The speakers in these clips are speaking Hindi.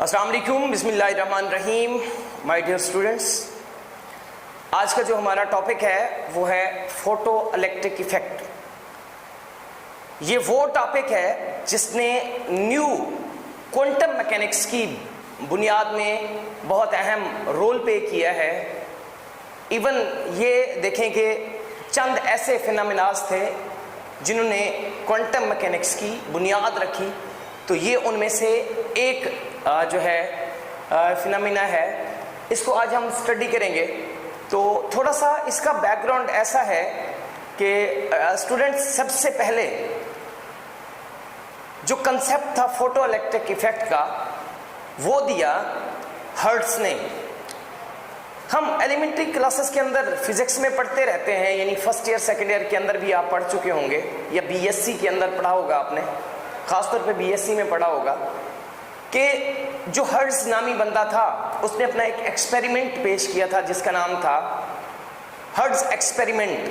अस्सलाम वालेकुम, बिस्मिल्लाहिर्रहमानिर्रहीम। माय डियर स्टूडेंट्स, आज का जो हमारा टॉपिक है वो है फोटो इलेक्ट्रिक इफेक्ट। ये वो टॉपिक है जिसने न्यू क्वांटम मैकेनिक्स की बुनियाद में बहुत अहम रोल प्ले किया है। इवन ये देखें कि चंद ऐसे फिनोमेनास थे जिन्होंने क्वांटम मैकेनिक्स की बुनियाद रखी, तो ये उनमें से एक जो है फिनोमेना है। इसको आज हम स्टडी करेंगे। तो थोड़ा सा इसका बैकग्राउंड ऐसा है कि स्टूडेंट्स, सबसे पहले जो कंसेप्ट था फोटो इलेक्ट्रिक इफेक्ट का वो दिया हर्ट्ज ने। हम एलिमेंट्री क्लासेस के अंदर फिजिक्स में पढ़ते रहते हैं, यानी फर्स्ट ईयर सेकेंड ईयर के अंदर भी आप पढ़ चुके होंगे, या बीएससी के अंदर पढ़ा होगा आपने, खासतौर पे बीएससी में पढ़ा होगा कि जो हर्ट्ज नामी बंदा था उसने अपना एक एक्सपेरिमेंट पेश किया था जिसका नाम था हर्ट्ज एक्सपेरिमेंट।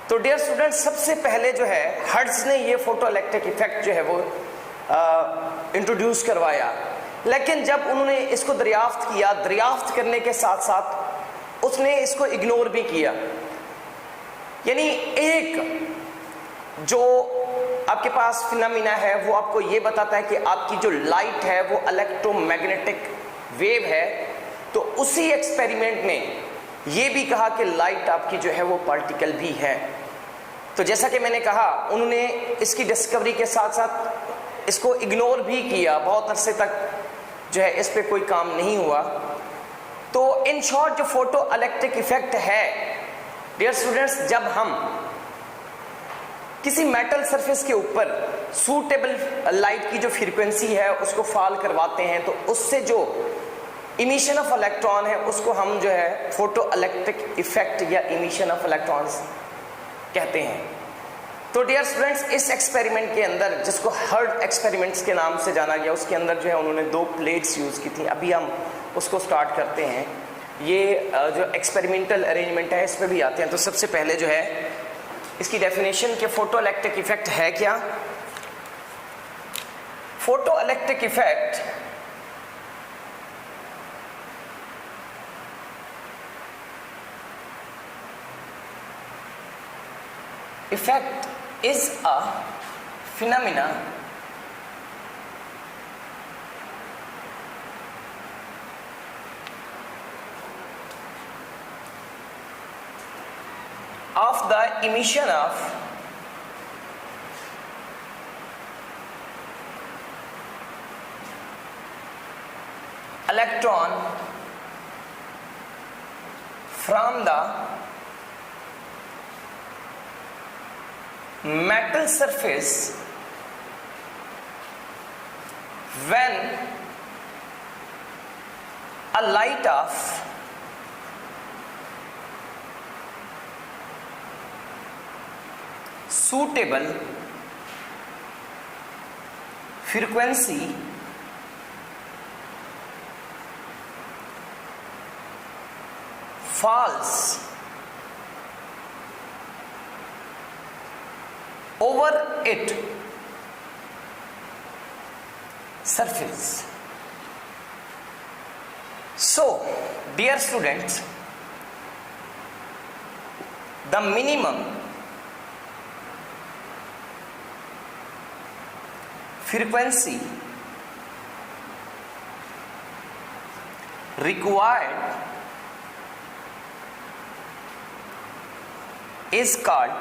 तो डियर स्टूडेंट्स, सबसे पहले जो है हर्ट्ज ने ये फोटो इलेक्ट्रिक इफेक्ट जो है वो इंट्रोड्यूस करवाया। लेकिन जब उन्होंने इसको दरियाफ्त किया, दरियाफ्त करने के साथ साथ उसने इसको इग्नोर भी किया। यानी एक जो आपके पास फिनोमेना है वो आपको ये बताता है कि आपकी जो लाइट है वो इलेक्ट्रोमैग्नेटिक वेव है। तो उसी एक्सपेरिमेंट में ये भी कहा कि लाइट आपकी जो है वो पार्टिकल भी है। तो जैसा कि मैंने कहा, उन्होंने इसकी डिस्कवरी के साथ साथ इसको इग्नोर भी किया, बहुत अरसे तक जो है इस पे कोई काम नहीं हुआ। तो इन शॉर्ट जो फोटो इलेक्ट्रिक इफेक्ट है डियर स्टूडेंट्स, जब हम किसी मेटल सरफेस के ऊपर सूटेबल लाइट की जो फ्रीक्वेंसी है उसको फॉल करवाते हैं, तो उससे जो इमिशन ऑफ इलेक्ट्रॉन है उसको हम जो है फोटो इलेक्ट्रिक इफेक्ट या इमिशन ऑफ इलेक्ट्रॉन्स कहते हैं। तो डियर स्टूडेंट्स, इस एक्सपेरिमेंट के अंदर, जिसको हर्ट्ज एक्सपेरिमेंट्स के नाम से जाना गया, उसके अंदर जो है उन्होंने दो प्लेट्स यूज़ की थी। अभी हम उसको स्टार्ट करते हैं। ये जो एक्सपेरिमेंटल अरेंजमेंट है इस पर भी आते हैं। तो सबसे पहले जो है इसकी डेफिनेशन कि फोटो इलेक्ट्रिक इफेक्ट है क्या। Photo electric effect effect is a phenomena of the emission of electron from the metal surface when a light of suitable frequency falls over its surface. So, dear students, the minimum frequency required is called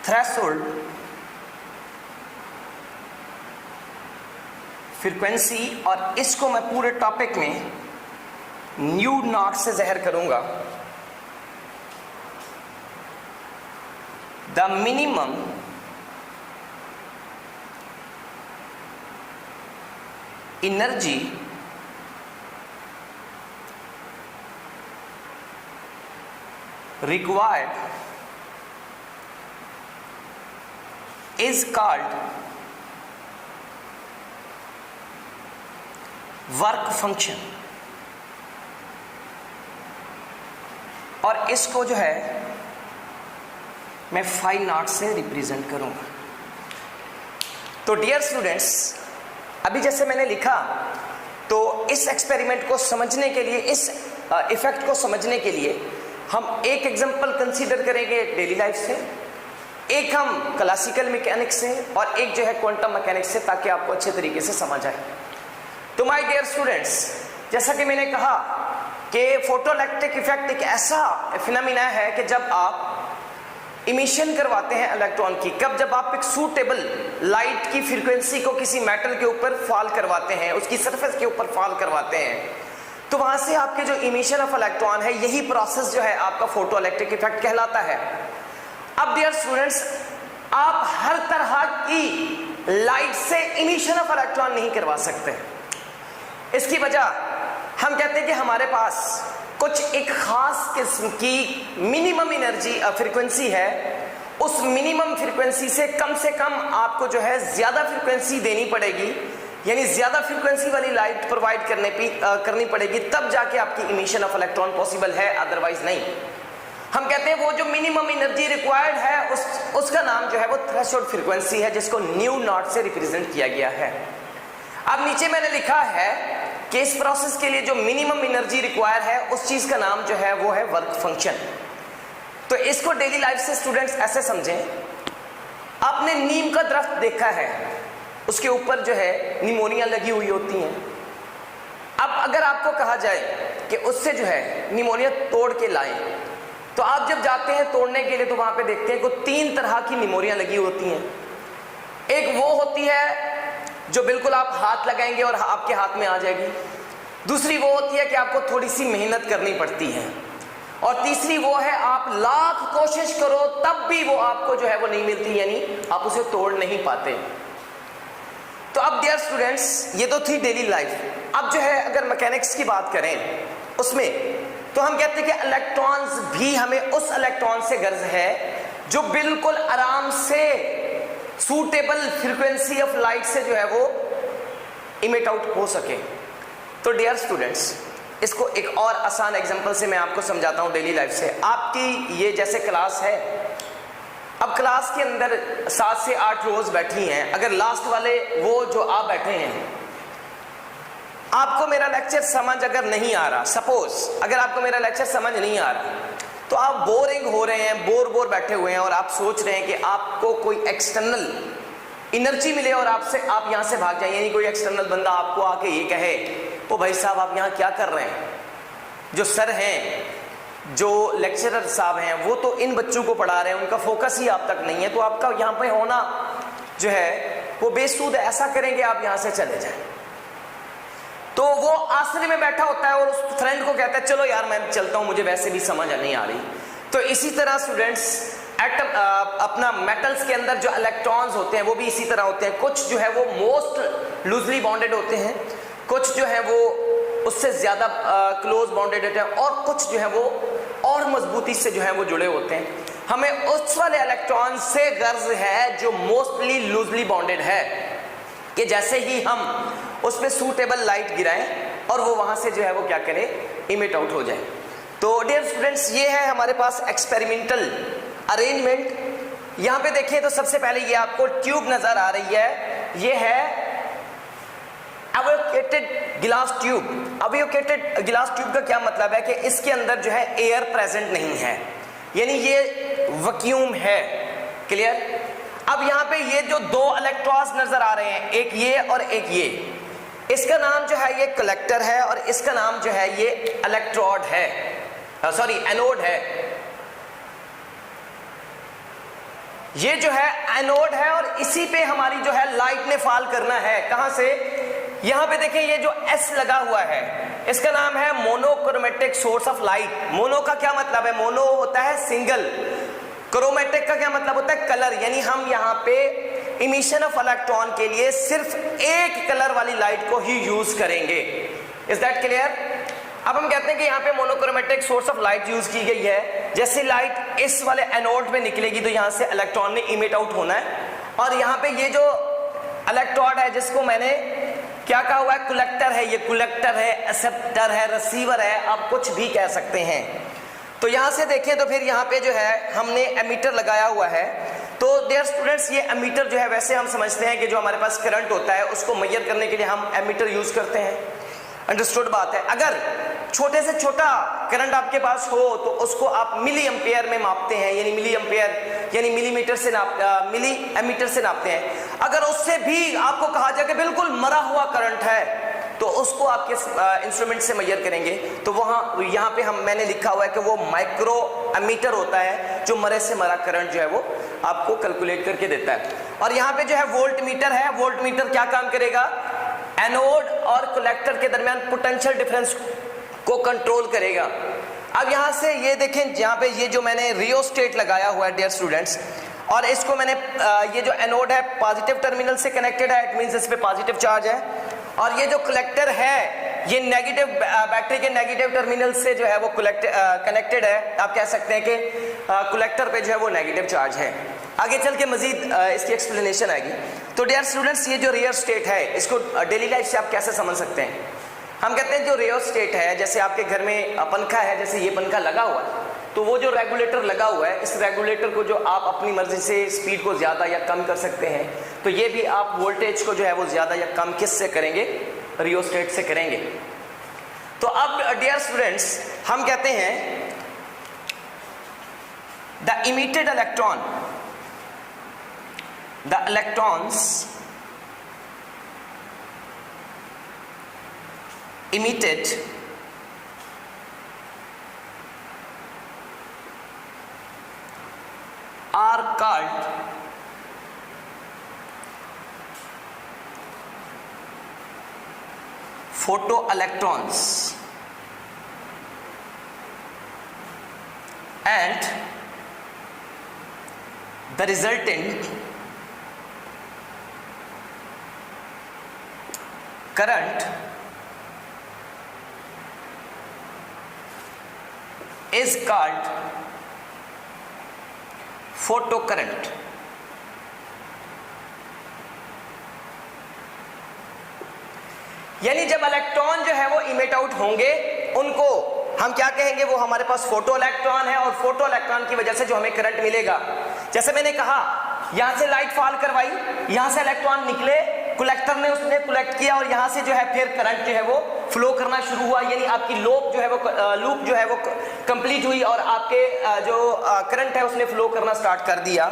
threshold frequency. और इसको मैं पूरे टॉपिक में न्यू नॉट से ज़हर करूंगा। The minimum energy required is called work function. और इसको जो है मैं फाई नॉट से रिप्रेजेंट करूंगा। तो डियर स्टूडेंट्स, अभी जैसे मैंने लिखा, तो इस एक्सपेरिमेंट को समझने के लिए, इस इफेक्ट को समझने के लिए हम एक एग्जांपल कंसीडर करेंगे डेली लाइफ से, एक हम क्लासिकल मैकेनिक्स से, और एक जो है क्वांटम मैकेनिक्स से, ताकि आपको अच्छे तरीके से समझ आए। तो माय डियर स्टूडेंट्स, जैसा कि मैंने कहा कि फोटोइलेक्ट्रिक इफेक्ट एक ऐसा फिनोमेना है कि जब आप इमिशन करवाते हैं इलेक्ट्रॉन की, कब, जब आप एक सूटेबल लाइट की फ्रीक्वेंसी को किसी मेटल के ऊपर फॉल करवाते हैं, उसकी सरफेस के ऊपर फॉल करवाते हैं, तो वहां से आपके जो इमिशन ऑफ इलेक्ट्रॉन है, यही प्रोसेस जो है आपका फोटोइलेक्ट्रिक इफेक्ट कहलाता है। अब डियर स्टूडेंट्स, आप हर तरह की लाइट से इमिशन ऑफ इलेक्ट्रॉन नहीं करवा सकते। इसकी वजह हम कहते हैं कि हमारे पास कुछ एक खास किस्म की मिनिमम एनर्जी फ्रीक्वेंसी है, उस मिनिमम फ्रीक्वेंसी से कम आपको जो है ज्यादा फ्रीक्वेंसी देनी पड़ेगी, यानी ज्यादा फ्रीक्वेंसी वाली लाइट प्रोवाइड करनी पड़ेगी, तब जाके आपकी इमिशन ऑफ इलेक्ट्रॉन पॉसिबल है, अदरवाइज नहीं। हम कहते हैं वो जो मिनिमम एनर्जी रिक्वायर्ड है, उसका नाम जो है वो थ्रेशोल्ड फ्रीक्वेंसी है, जिसको न्यू नॉट से रिप्रेजेंट किया गया है। अब नीचे मैंने लिखा है कि इस प्रोसेस के लिए जो मिनिमम एनर्जी रिक्वायर है, उस चीज का नाम जो है वो है वर्क फंक्शन। तो इसको डेली लाइफ से स्टूडेंट्स ऐसे समझें, आपने नीम का दरख्त देखा है, उसके ऊपर जो है निमोनिया लगी हुई होती हैं। अब अगर आपको कहा जाए कि उससे जो है निमोनिया तोड़ के लाएं, तो आप जब जाते हैं तोड़ने के लिए, तो वहां पे देखते हैं कि 3 तरह की निमोनिया लगी होती हैं। एक वो होती है जो बिल्कुल आप हाथ लगाएंगे और आपके हाथ में आ जाएगी, दूसरी वो होती है कि आपको थोड़ी सी मेहनत करनी पड़ती है, और तीसरी वो है आप लाख कोशिश करो तब भी वो आपको जो है वो नहीं मिलती, यानी आप उसे तोड़ नहीं पाते। तो अब डियर स्टूडेंट्स, ये तो थी डेली लाइफ। अब जो है अगर मैकेनिक्स की बात करें उसमें, तो हम कहते हैं कि इलेक्ट्रॉन्स भी, हमें उस इलेक्ट्रॉन से गर्ज है जो बिल्कुल आराम से सूटेबल फ्रीक्वेंसी ऑफ लाइट से जो है वो इमिट आउट हो सके। तो डियर स्टूडेंट्स, इसको एक और आसान एग्जांपल से मैं आपको समझाता हूं डेली लाइफ से। आपकी ये जैसे क्लास है, अब क्लास के अंदर 7 से 8 रोज बैठी हैं, अगर लास्ट वाले वो जो आप बैठे हैं, आपको मेरा लेक्चर समझ अगर नहीं आ रहा, सपोज अगर आपको मेरा लेक्चर समझ नहीं आ रहा, तो आप बोरिंग हो रहे हैं, बोर बैठे हुए हैं, और आप सोच रहे हैं कि आपको कोई एक्सटर्नल एनर्जी मिले और आप यहां से भाग जाएं, यानी कोई एक्सटर्नल बंदा आपको आके ये कहे, ओ भाई साहब आप यहां क्या कर रहे हैं, जो सर हैं, जो लेक्चरर साहब हैं, वो तो इन बच्चों को पढ़ा रहे हैं, उनका फोकस ही आप तक नहीं है, तो आपका यहां पे होना जो है वो बेसूद है, ऐसा करेंगे आप यहां से चले जाएं। तो वो आसरे में बैठा होता है और उस फ्रेंड को कहता है चलो यार मैं चलता हूं, मुझे वैसे भी समझ नहीं आ रही। तो इसी तरह स्टूडेंट्स, एटम अपना मेटल्स के अंदर जो इलेक्ट्रॉन्स होते हैं वो भी इसी तरह होते हैं। कुछ जो है वो मोस्ट लूजली बॉन्डेड होते हैं, कुछ जो है वो उससे ज्यादा क्लोज बॉन्डेड होते हैं, और कुछ जो है वो और मजबूती से जो है वो जुड़े होते हैं। हमें उस वाले इलेक्ट्रॉन से गर्ज है जो मोस्टली लूजली बॉन्डेड है, कि जैसे ही हम उस पे सूटेबल लाइट गिराएं और वो वहां से जो है वो क्या करे, इमिट आउट हो जाए। तो डियर स्टूडेंट्स, ये है हमारे पास एक्सपेरिमेंटल अरेंजमेंट। यहां पे देखिए तो सबसे पहले ये आपको ट्यूब नजर आ रही है, ये है एवोकेटेड ग्लास ट्यूब। एवोकेटेड ग्लास ट्यूब का क्या मतलब है कि इसके अंदर जो है एयर प्रेजेंट नहीं है, यानी ये वैक्यूम है। क्लियर? अब यहां पे ये जो 2 इलेक्ट्रॉन्स नजर आ रहे हैं, एक ये और एक ये, इसका नाम जो है ये कलेक्टर है और इसका नाम जो है ये इलेक्ट्रोड है, सॉरी एनोड है। ये जो है एनोड है और इसी पे हमारी जो है लाइट ने फॉल करना है। कहां से? यहां पे देखें ये जो एस लगा हुआ है, इसका नाम है monochromatic source of light. Mono का क्या मतलब है? मोनो होता है सिंगल, क्रोमेटिक का क्या मतलब होता है? कलर। यानी हम यहाँ पे इमिशन ऑफ इलेक्ट्रॉन के लिए सिर्फ एक कलर वाली लाइट को ही यूज करेंगे। Is that clear? अब हम कहते हैं कि यहाँ पे monochromatic source of light use की गई है। जैसे लाइट इस वाले एनोड में निकलेगी तो यहाँ से इलेक्ट्रॉन ने इमिट आउट होना है, और यहाँ पे ये जो इलेक्ट्रोड है जिसको मैंने क्या कहा हुआ है, कलेक्टर है, ये कलेक्टर है, एक्सेप्टर है, रिसीवर है, आप कुछ भी कह सकते हैं। तो यहाँ से देखें तो फिर यहाँ पे जो है हमने एमीटर लगाया हुआ है। तो डियर स्टूडेंट्स, ये एमीटर जो है वैसे हम समझते हैं कि जो हमारे पास करंट होता है उसको मेजर करने के लिए हम एमीटर यूज करते हैं। अंडरस्टूड बात है। अगर छोटे से छोटा करंट आपके पास हो तो उसको आप मिली एम्पेयर में मापते हैं, यानी मिली एम्पेयर यानी मिलीमीटर से मिली एमीटर से नापते हैं। अगर उससे भी आपको कहा जाए कि बिल्कुल मरा हुआ करंट है तो उसको आपके इंस्ट्रूमेंट से मेजर करेंगे। तो वहाँ यहाँ पे मैंने लिखा हुआ है कि वो माइक्रो एमीटर होता है जो मरे से मरा करंट जो है वो आपको कैलकुलेट करके देता है। और यहाँ पे जो है वोल्ट मीटर है। वोल्ट मीटर क्या काम करेगा? एनोड और कलेक्टर के दरमियान पोटेंशियल डिफरेंस को कंट्रोल करेगा। अब यहाँ से ये देखें, यहाँ पे ये जो मैंने रियोस्टेट लगाया हुआ है डियर स्टूडेंट्स, और इसको मैंने ये जो एनोड है पॉजिटिव टर्मिनल से कनेक्टेड है, इट मींस इस पे पॉजिटिव चार्ज है। और ये जो कलेक्टर है ये नेगेटिव बैटरी के नेगेटिव टर्मिनल से जो है वो कनेक्टेड है। आप कह सकते हैं कि कलेक्टर पे जो है वो नेगेटिव चार्ज है। आगे चल के मजीद इसकी एक्सप्लेनेशन आएगी। तो डियर स्टूडेंट्स, ये जो रियोस्टेट है इसको डेली लाइफ से आप कैसे समझ सकते हैं? हम कहते हैं जो रियोस्टेट है, जैसे आपके घर में पंखा है, जैसे ये पंखा लगा हुआ है, तो वो जो रेगुलेटर लगा हुआ है, इस रेगुलेटर को जो आप अपनी मर्जी से स्पीड को ज़्यादा या कम कर सकते हैं, तो ये भी आप वोल्टेज को जो है वो ज़्यादा या कम किस से करेंगे? रियोस्टेट से करेंगे। तो अब डियर स्टूडेंट्स, हम कहते हैं the emitted electron, the electrons emitted are called photoelectrons, and the resultant current is called photocurrent। यानी जब इलेक्ट्रॉन जो है वो इमिट आउट होंगे उनको हम क्या कहेंगे? वो हमारे पास फोटो इलेक्ट्रॉन है, और फोटो इलेक्ट्रॉन की वजह से जो हमें करंट मिलेगा, जैसे मैंने कहा यहां से लाइट फॉल करवाई, यहां से इलेक्ट्रॉन निकले, कलेक्टर ने उसने कलेक्ट किया और यहां से जो है फिर करंट जो है वो फ्लो करना शुरू हुआ, यानी आपकी लूप जो है वो कंप्लीट हुई और आपके जो करंट है उसने फ्लो करना स्टार्ट कर दिया।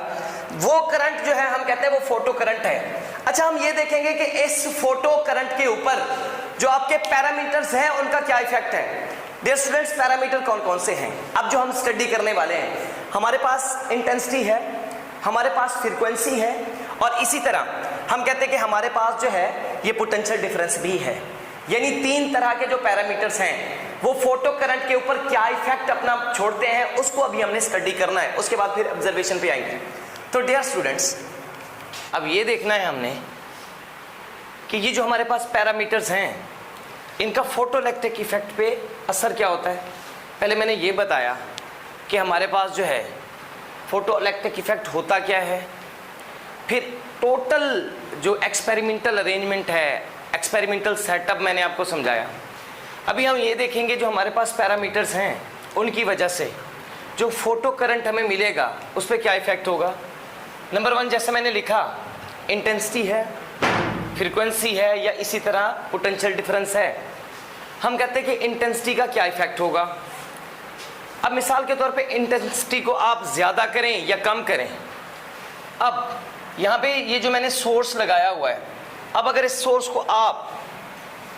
वो करंट जो है हम कहते हैं वो फोटो करंट है। अच्छा, हम ये देखेंगे कि इस फोटो करंट के ऊपर जो आपके पैरामीटर्स हैं उनका क्या इफेक्ट है। डियर स्टूडेंट्स, पैरामीटर कौन कौन से हैं अब जो हम स्टडी करने वाले हैं? हमारे पास इंटेंसिटी है, हमारे पास फ्रीक्वेंसी है, और इसी तरह हम कहते हैं कि हमारे पास जो है ये पोटेंशियल डिफरेंस भी है। यानी तीन तरह के जो पैरामीटर्स हैं वो फोटो करंट के ऊपर क्या इफेक्ट अपना छोड़ते हैं, उसको अभी हमने स्टडी करना है। उसके बाद फिर ऑब्जर्वेशन पे आएंगे। तो डियर स्टूडेंट्स, अब ये देखना है हमने कि ये जो हमारे पास पैरामीटर्स हैं इनका फोटो इलेक्ट्रिक इफेक्ट पे असर क्या होता है। पहले मैंने ये बताया कि हमारे पास जो है फोटो इलेक्ट्रिक इफेक्ट होता क्या है, फिर टोटल जो एक्सपेरिमेंटल अरेंजमेंट है, एक्सपेरिमेंटल सेटअप मैंने आपको समझाया। अभी हम ये देखेंगे जो हमारे पास पैरामीटर्स हैं उनकी वजह से जो फोटो करंट हमें मिलेगा उस पर क्या इफेक्ट होगा। नंबर 1, जैसे मैंने लिखा, इंटेंसिटी है, फ्रीक्वेंसी है, या इसी तरह पोटेंशियल डिफरेंस है। हम कहते हैं कि इंटेंसिटी का क्या इफेक्ट होगा। अब मिसाल के तौर पे इंटेंसिटी को आप ज़्यादा करें या कम करें। अब यहाँ पे ये जो मैंने सोर्स लगाया हुआ है, अब अगर इस सोर्स को आप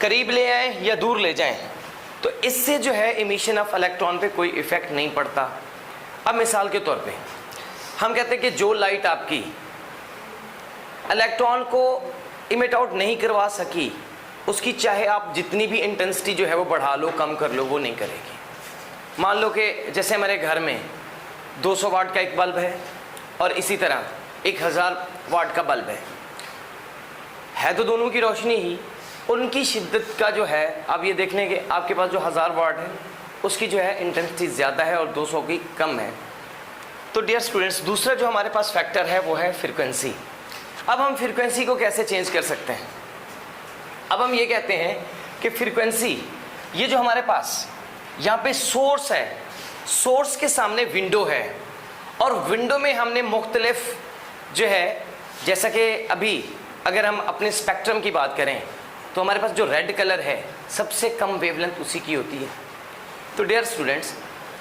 करीब ले आएँ या दूर ले जाएं तो इससे जो है इमिशन ऑफ इलेक्ट्रॉन पे कोई इफेक्ट नहीं पड़ता। अब मिसाल के तौर पे हम कहते हैं कि जो लाइट आपकी इलेक्ट्रॉन को इमिट आउट नहीं करवा सकी, उसकी चाहे आप जितनी भी इंटेंसिटी जो है वो बढ़ा लो, कम कर लो, वो नहीं करेगी। मान लो कि जैसे हमारे घर में 200 वाट का एक बल्ब है और इसी तरह 1000 वाट का बल्ब है तो दोनों की रोशनी ही, उनकी शिद्दत का जो है, आप ये देख लें कि आपके पास जो 1000 वाट है उसकी जो है इंटेंसिटी ज़्यादा है और 200 की कम है। तो डियर स्टूडेंट्स, दूसरा जो हमारे पास फैक्टर है वो है फ्रीक्वेंसी। अब हम फ्रीक्वेंसी को कैसे चेंज कर सकते हैं? अब हम ये कहते हैं कि फ्रीक्वेंसी, ये जो हमारे पास यहाँ पे सोर्स है, सोर्स के सामने विंडो है और विंडो में हमने मुख्तलिफ जो है, जैसा कि अभी अगर हम अपने स्पेक्ट्रम की बात करें तो हमारे पास जो रेड कलर है सबसे कम वेवलेंथ उसी की होती है। तो डियर स्टूडेंट्स,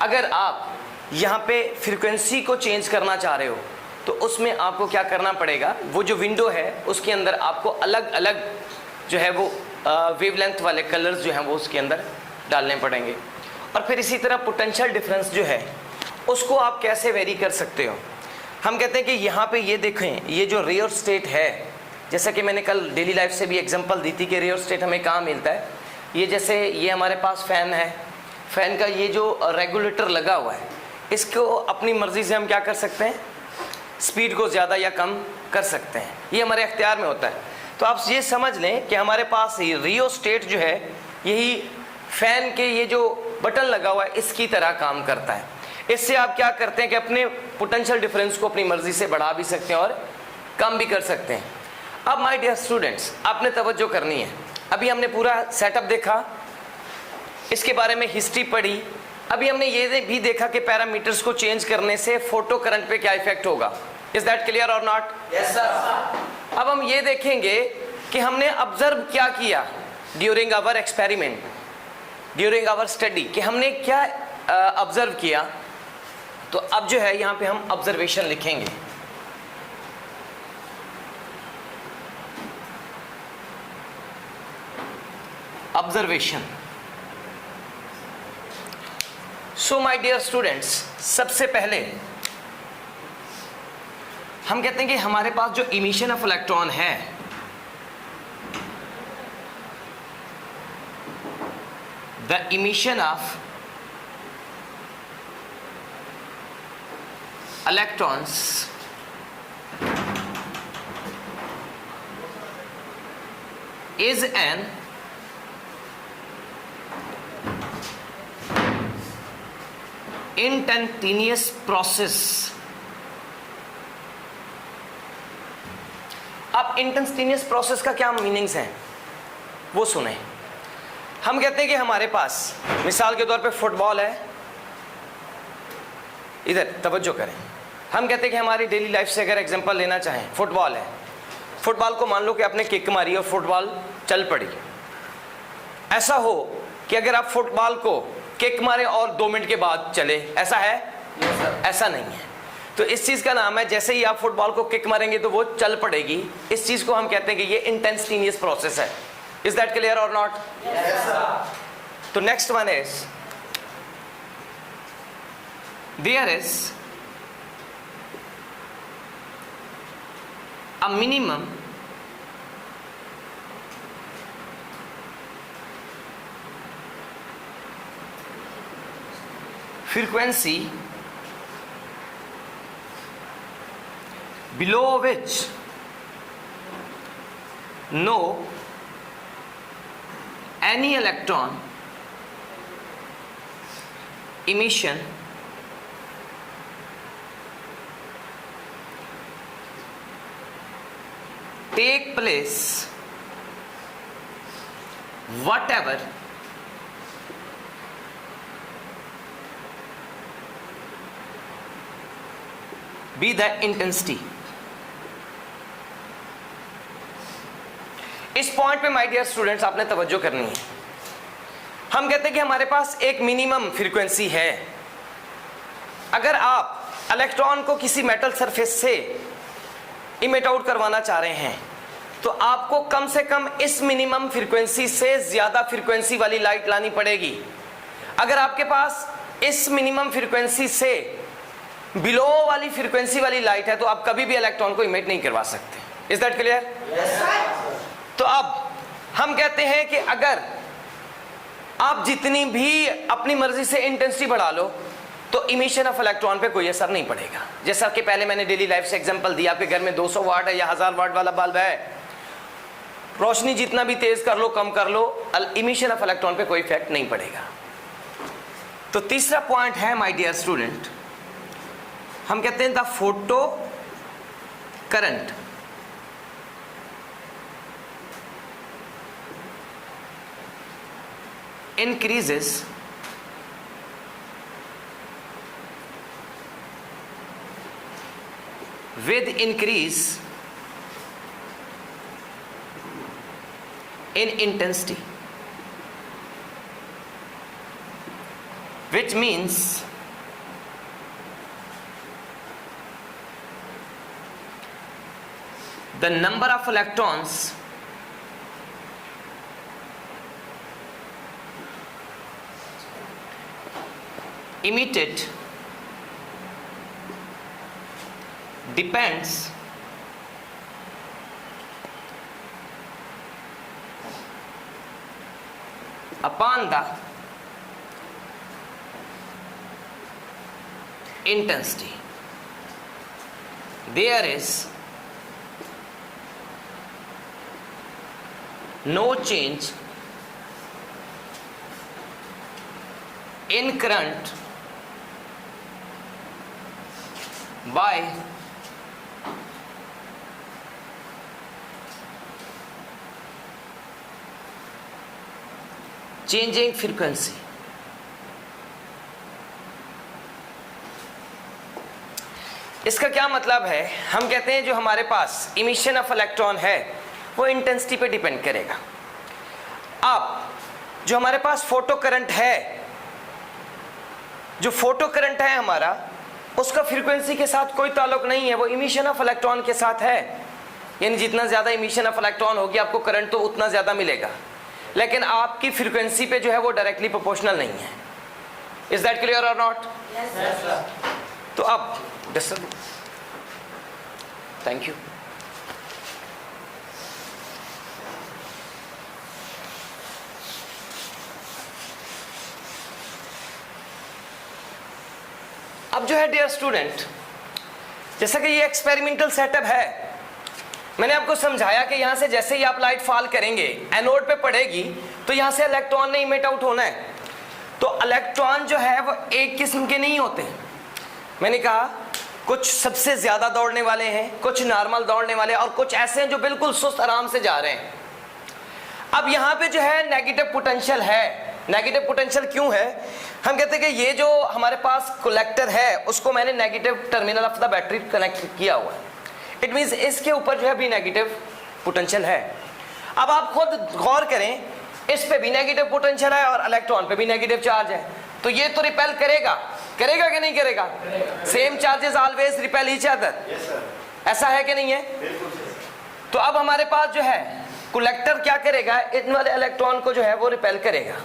अगर आप यहाँ पे फ्रीक्वेंसी को चेंज करना चाह रहे हो तो उसमें आपको क्या करना पड़ेगा, वो जो विंडो है उसके अंदर आपको अलग अलग जो है वो वेवलेंथ वाले कलर्स जो हैं वो उसके अंदर डालने पड़ेंगे। और फिर इसी तरह पोटेंशियल डिफरेंस जो है उसको आप कैसे वेरी कर सकते हो। हम कहते हैं कि यहाँ पे ये देखें, ये जो रियल स्टेट है, जैसा कि मैंने कल डेली लाइफ से भी एग्जांपल दी थी कि रियल स्टेट हमें कहाँ मिलता है। ये जैसे ये हमारे पास फ़ैन है, फ़ैन का ये जो रेगुलेटर लगा हुआ है इसको अपनी मर्ज़ी से हम क्या कर सकते हैं, स्पीड को ज़्यादा या कम कर सकते हैं, ये हमारे अख्तियार में होता है। तो आप ये समझ लें कि हमारे पास रियोस्टेट जो है यही फ़ैन के ये जो बटन लगा हुआ है इसकी तरह काम करता है। इससे आप क्या करते हैं कि अपने पोटेंशियल डिफरेंस को अपनी मर्ज़ी से बढ़ा भी सकते हैं और कम भी कर सकते हैं। अब माय डियर स्टूडेंट्स, आपने तवज्जो करनी है। अभी हमने पूरा सेटअप देखा, इसके बारे में हिस्ट्री पढ़ी, अभी हमने ये भी देखा कि पैरामीटर्स को चेंज करने से फोटो करंट पे क्या इफेक्ट होगा। Is that clear or not? Yes sir. अब हम ये देखेंगे कि हमने ऑब्जर्व क्या किया during our experiment, during our study, कि हमने क्या ऑब्जर्व किया। तो अब जो है यहाँ पे हम ऑब्जर्वेशन लिखेंगे। Observation. So my dear students, सबसे पहले हम कहते हैं कि हमारे पास जो इमिशन ऑफ इलेक्ट्रॉन है the emission of electrons is an instantaneous process। अब इंस्टेंटेनियस प्रोसेस का क्या मीनिंग्स हैं वो सुने। हम कहते हैं कि हमारे पास मिसाल के तौर पे फुटबॉल है, इधर तवज्जो करें। हम कहते हैं कि हमारी डेली लाइफ से अगर एग्जांपल लेना चाहें, फुटबॉल है, फुटबॉल को मान लो कि आपने किक मारी और फुटबॉल चल पड़ी। ऐसा हो कि अगर आप फुटबॉल को किक मारे और 2 मिनट के बाद चले, ऐसा है? ऐसा नहीं है। तो इस चीज का नाम है, जैसे ही आप फुटबॉल को किक मारेंगे तो वो चल पड़ेगी। इस चीज को हम कहते हैं कि ये इंस्टेंटेनियस प्रोसेस है। Is that clear or not? तो next one is there is a minimum frequency below which no any electron emission take place whatever be the intensity। इस पॉइंट पे माय डियर स्टूडेंट्स आपने तवज्जो करनी है। हम कहते हैं कि हमारे पास एक मिनिमम फ्रीक्वेंसी है। अगर आप इलेक्ट्रॉन को किसी मेटल सरफेस से इमिट आउट करवाना चाह रहे हैं तो आपको कम से कम इस मिनिमम फ्रीक्वेंसी से ज्यादा फ्रीक्वेंसी वाली लाइट लानी पड़ेगी। अगर आपके पास इस मिनिमम फ्रीक्वेंसी से बिलो वाली फ्रीक्वेंसी वाली लाइट है तो आप कभी भी इलेक्ट्रॉन को इमिट नहीं करवा सकते। Is that clear? तो अब हम कहते हैं कि अगर आप जितनी भी अपनी मर्जी से इंटेंसिटी बढ़ा लो तो इमिशन ऑफ इलेक्ट्रॉन पे कोई असर नहीं पड़ेगा। जैसा कि पहले मैंने डेली लाइफ से एग्जांपल दिया, आपके घर में 200 वाट है या 1000 वाट वाला बल्ब है, रोशनी जितना भी तेज कर लो कम कर लो, इमिशन ऑफ इलेक्ट्रॉन पे कोई इफेक्ट नहीं पड़ेगा। तो तीसरा पॉइंट है माय डियर स्टूडेंट, हम कहते हैं the photo current increases with increase in intensity, which means the number of electrons emitted depends upon the intensity. There is no change in current by changing frequency. इसका क्या मतलब है? हम कहते हैं जो हमारे पास इमिशन ऑफ इलेक्ट्रॉन है वो इंटेंसिटी पे डिपेंड करेगा। अब जो हमारे पास फोटो करंट है, जो फोटो करंट है हमारा, उसका फ्रीक्वेंसी के साथ कोई ताल्लुक नहीं है, वो इमिशन ऑफ इलेक्ट्रॉन के साथ है। यानी जितना ज़्यादा इमिशन ऑफ इलेक्ट्रॉन होगी आपको करंट तो उतना ज़्यादा मिलेगा, लेकिन आपकी फ्रीक्वेंसी पे जो है वो डायरेक्टली प्रोपोर्शनल नहीं है। Is that clear or not? तो अब थैंक यू। अब जो है डियर स्टूडेंट, जैसा कि ये एक्सपेरिमेंटल सेटअप है, मैंने आपको समझाया कि यहां से जैसे ही आप लाइट फॉल करेंगे एनोड पे पड़ेगी तो यहां से इलेक्ट्रॉन ने इमिट आउट होना है। तो इलेक्ट्रॉन जो है वो एक किस्म के नहीं होते। मैंने कहा कुछ सबसे ज्यादा दौड़ने वाले हैं, कुछ नॉर्मल दौड़ने वाले, और कुछ ऐसे हैं जो बिल्कुल सुस्त आराम से जा रहे हैं। अब यहां पे जो है नेगेटिव पोटेंशियल है। नेगेटिव पोटेंशियल क्यों है? हम कहते हैं कि ये जो हमारे पास कलेक्टर है उसको मैंने negative terminal of the battery connect किया हुआ है। इट मींस इसके ऊपर जो है भी नेगेटिव पोटेंशियल है। अब आप खुद गौर करें, इस पे भी नेगेटिव पोटेंशियल है और इलेक्ट्रॉन पे भी नेगेटिव चार्ज है, तो ये तो रिपेल करेगा, करेगा कि नहीं करेगा? Same charges always repel each other. ऐसा है कि नहीं है? तो अब हमारे पास जो है कलेक्टर क्या करेगा, इन वाले इलेक्ट्रॉन को जो है वो रिपेल करेगा,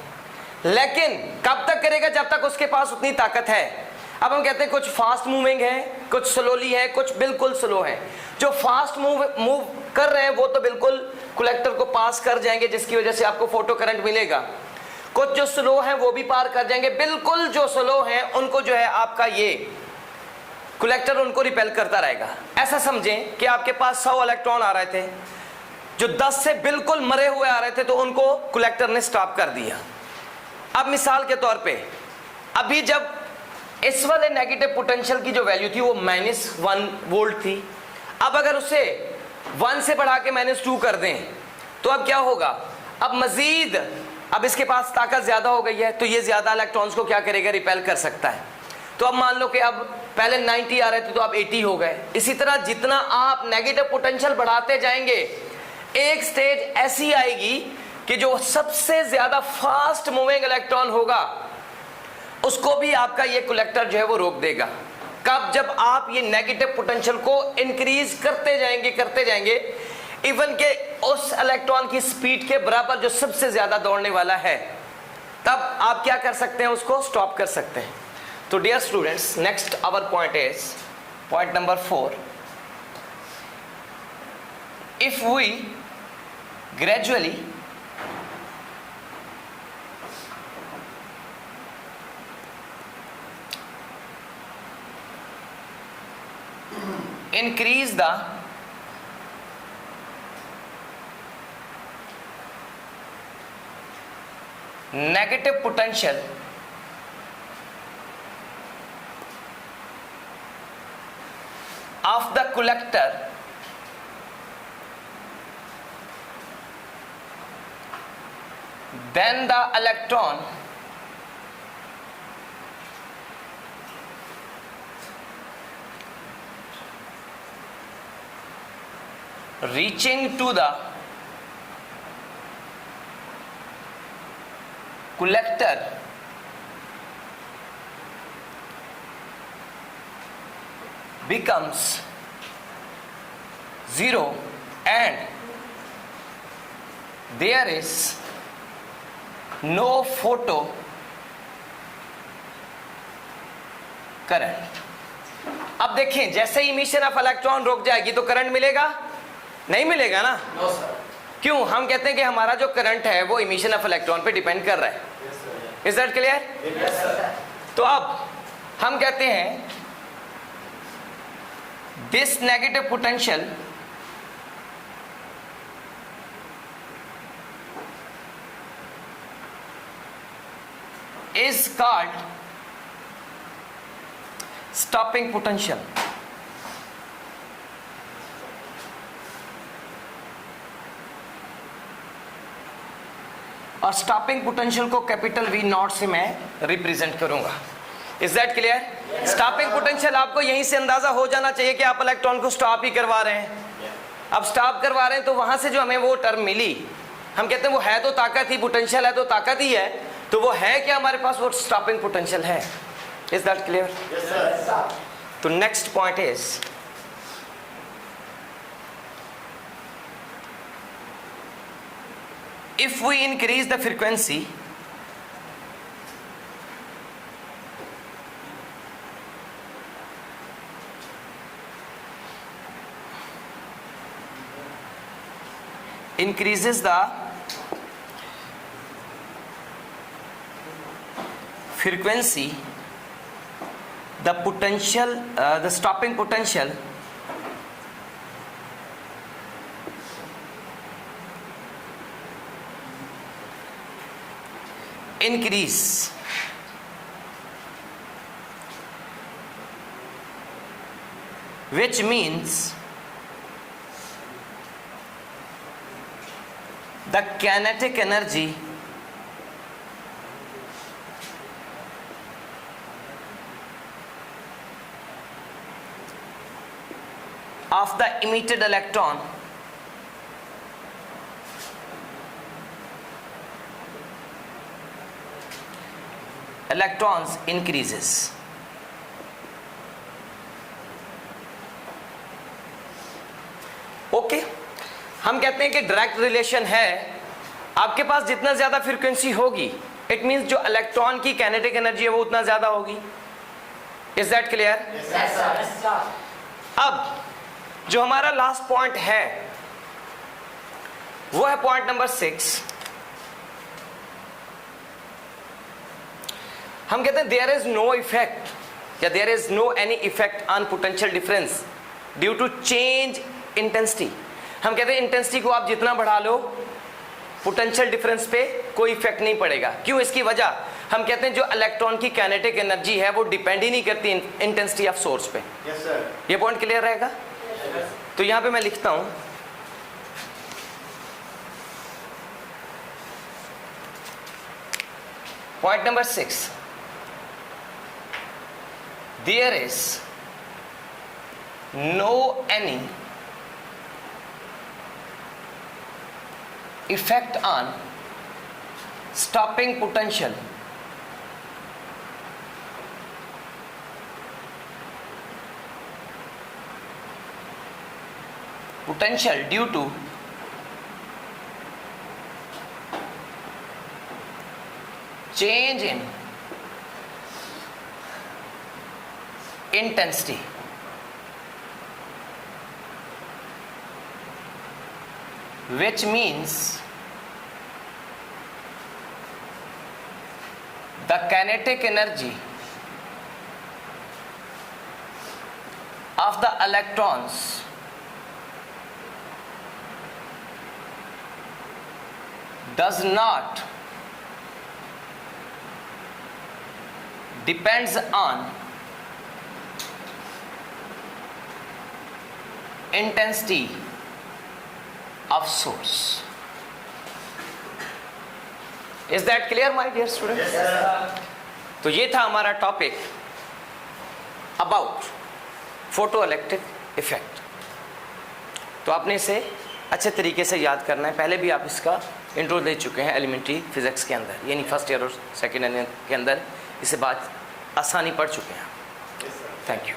लेकिन कब तक करेगा? जब तक उसके पास उतनी ताकत है। अब हम कहते हैं कुछ फास्ट मूविंग है, कुछ स्लोली है, कुछ बिल्कुल स्लो है। जो फास्ट मूव कर रहे हैं वो तो बिल्कुल कलेक्टर को पास कर जाएंगे, जिसकी वजह से आपको फोटो करंट मिलेगा। कुछ जो स्लो हैं वो भी पार कर जाएंगे। बिल्कुल जो स्लो हैं उनको जो है आपका ये कलेक्टर उनको रिपेल करता रहेगा। ऐसा समझें कि आपके पास 100 इलेक्ट्रॉन आ रहे थे, जो 10 से बिल्कुल मरे हुए आ रहे थे, तो उनको कलेक्टर ने स्टॉप कर दिया। अब मिसाल के तौर पे अभी जब इस वाले नेगेटिव पोटेंशियल की जो वैल्यू थी वो -1 वोल्ट थी, अब अगर उसे 1 से बढ़ा के -2 कर दें तो अब क्या होगा? अब मजीद अब इसके पास ताकत ज्यादा हो गई है, तो ये ज्यादा इलेक्ट्रॉन्स को क्या करेगा? रिपेल कर सकता है। तो अब मान लो कि अब पहले 90 आ रहे थे तो अब 80 हो गए। इसी तरह जितना आप नेगेटिव पोटेंशियल बढ़ाते जाएंगे, एक स्टेज ऐसी आएगी कि जो सबसे ज्यादा फास्ट मूविंग इलेक्ट्रॉन होगा उसको भी आपका ये कलेक्टर जो है वो रोक देगा। कब? जब आप ये नेगेटिव पोटेंशियल को इंक्रीज करते जाएंगे इवन के उस इलेक्ट्रॉन की स्पीड के बराबर जो सबसे ज्यादा दौड़ने वाला है, तब आप क्या कर सकते हैं? उसको स्टॉप कर सकते हैं। तो dear students, next our point is point number 4। If we gradually increase the negative potential of the collector, then the electron reaching to the collector becomes 0 and there is no photo current. अब देखें, जैसे ही इमिशन ऑफ इलेक्ट्रॉन रुक जाएगी तो करंट मिलेगा? नहीं मिलेगा ना। No sir. क्यों? हम कहते हैं कि हमारा जो करंट है वो इमिशन ऑफ इलेक्ट्रॉन पे डिपेंड कर रहा है। Is that clear? Yes sir. तो अब हम कहते हैं this negative potential is called stopping potential। और स्टॉपिंग पोटेंशियल को कैपिटल V नॉट से मैं रिप्रेजेंट करूंगा। Is that clear? Stopping potential आपको यहीं से अंदाजा हो जाना चाहिए कि आप इलेक्ट्रॉन को स्टॉप ही करवा रहे हैं। अब स्टॉप करवा रहे हैं तो वहां से जो हमें वो टर्म मिली, हम कहते हैं वो है तो ताकत ही, पोटेंशियल है तो ताकत ही है, तो वो है क्या हमारे पास? वो स्टॉपिंग पोटेंशियल है। Is that clear? Yes sir. तो next point is if we increase the frequency increases the frequency, the potential the stopping potential increase, which means the kinetic energy of the emitted electron electrons increases। Okay, हम कहते हैं कि डायरेक्ट रिलेशन है, आपके पास जितना ज्यादा फ्रीक्वेंसी होगी इट मींस जो इलेक्ट्रॉन की काइनेटिक एनर्जी है वो उतना ज्यादा होगी। Is that clear? Yes sir. अब जो हमारा लास्ट पॉइंट है वो है पॉइंट नंबर 6। हम कहते हैं देयर इज नो इफेक्ट या there is no any effect on potential difference due to change intensity. हम कहते हैं इंटेंसिटी को आप जितना बढ़ा लो पोटेंशियल डिफरेंस पे कोई इफेक्ट नहीं पड़ेगा। क्यों? इसकी वजह हम कहते हैं जो इलेक्ट्रॉन की काइनेटिक एनर्जी है वो डिपेंड ही नहीं करती इंटेंसिटी ऑफ सोर्स पे। Yes sir. ये पॉइंट क्लियर रहेगा? तो यहां पे मैं लिखता हूं point number 6, there is no any effect on stopping potential due to change in intensity, which means the kinetic energy of the electrons does not depends on intensity of source। Is that clear my dear students? Yes, sir. तो ये था हमारा topic about photo electric effect. तो आपने इसे अच्छे तरीके से याद करना है। पहले भी आप इसका इंट्रो दे चुके हैं एलिमेंट्री फिजिक्स के अंदर, यानी फर्स्ट ईयर और सेकेंड ईयर के अंदर इसे बात आसानी पढ़ चुके हैं। Thank you.